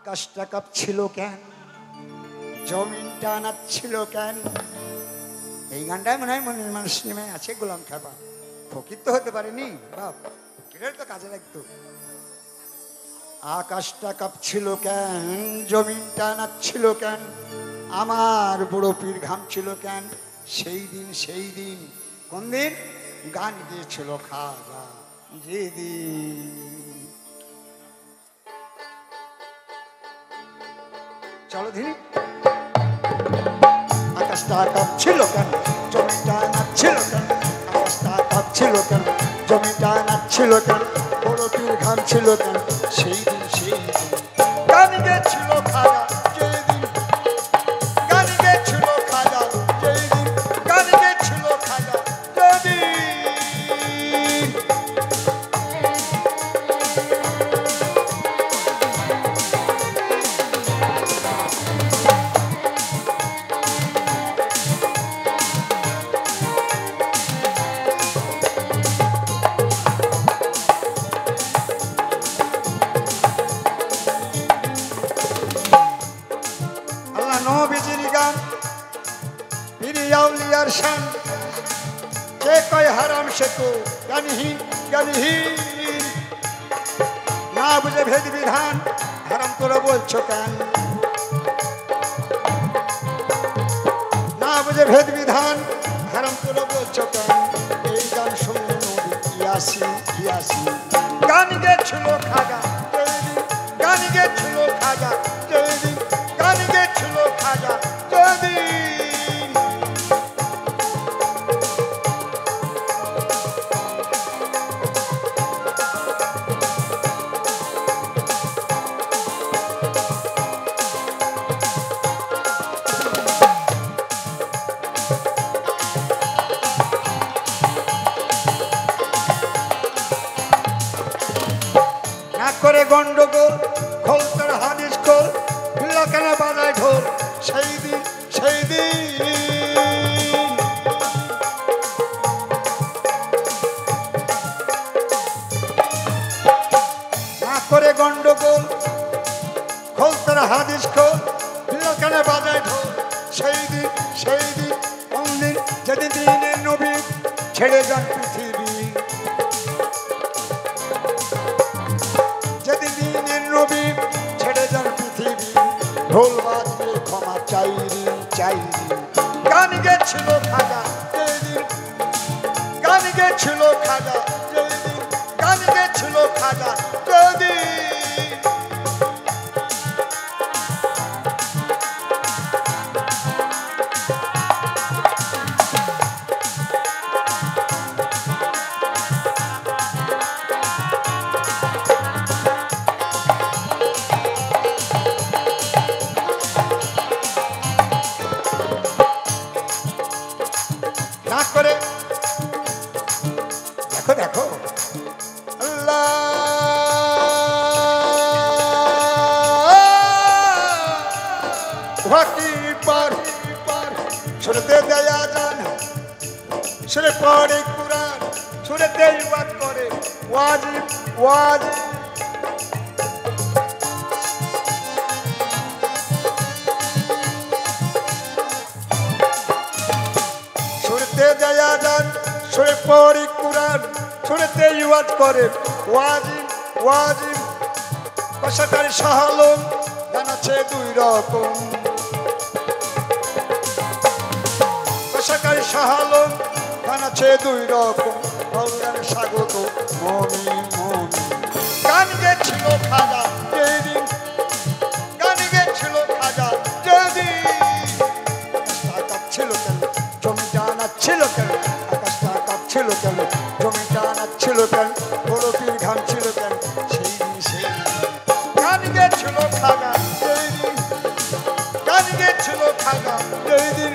আকাশটা কাঁপছিল কেন, জমিনটা নাচছিল কেন। এই গানটাই মনে হয় মনের মানুষ নেমে আছে গোলাম খাবা। ফকির তো হতে পারেনি, বাপ ফকিরের তো কাজে লাগতো। আকাশটা কাঁপছিল কেন, জমিনটা নাচছিল কেন, আমার বুড়ো পীর ঘামছিল কেন। সেই দিন কোন দিন গান গিয়েছিল খাজা যেদিন। চলো ধীরে। আকাশটা কাঁপছিল কেন, জমিটা নাচছিল কেন, আকাশটা কাঁপছিল কেন, জমিটা নাচছিল কেন, বড় পীর ঘামছিল কেন। সেই দিন গান গেছিল খাজা যেদিন, গান গেছিল খাজা যেদিন, গান গেছিল খাজা যেদিন। হারাম সে তো জ্ঞানহীন, জ্ঞানহীন না বুঝে ভেদ বিধান, হারাম তোরা বলছো কেন, না বুঝে ভেদ বিধান, হারাম তোরা বলছো কেন। এই গান শুনে নবী ইয়াসি ইয়াসি গান গেছিল খাজা যেদিন, গান গেছিল খাজা যেদিন, গান গেছিল খাজা যেদিন। করে গন্ডগোল খোল তার হাদিস খোল, বিল্লা কেন বাজায় ঢোল। সেই দিন না করে গন্ডগোল খোল তার হাদিস খোল, বিল্লা কেন বাজায় ঢোল। সেই দিন কোন দিন যেদিন দিনের নবী ছেড়ে যান পৃথিবী, নবী ছেড়ে যান পৃথিবী। ঢোল বাজবে ক্ষমা চাইরি চাইরি, গান গেছিল খাজা যেদিন, গান গেছিল খাজা যেদিন, গান গেছিল খাজা যেদিন। দেখো আল্লাহ আকবার, শুনতে দেয়া জান, শুনে পড়ে কুরআন, শুনে তেলাওয়াত করে ওয়াজিব ওয়াজিব। শুনতে দেয়া জান, শুনে পড়ে কুরআন, শুনে তেলাওয়াত করে ওয়াজিব ওয়াজিব। কষাকারী শাহালম গান আছে দুই রকম, কষাকারী শাহালম গান আছে দুই রকম। ভগবান স্বাগত মমিন মমিন, গান গেছিল খাজা যেদিন, গান গেছিল খাজা যেদিন। আকাশটা কাঁপছিল কেন, জমিটা নাচছিল কেন, আকাশটা কাঁপছিল কেন, জমিটা নাচছিল কেন, বড় পীর ঘামছিল কেন। সেই দিন গান গেছিল খাজা যেদিন, গান গেছিল খাজা যেদিন।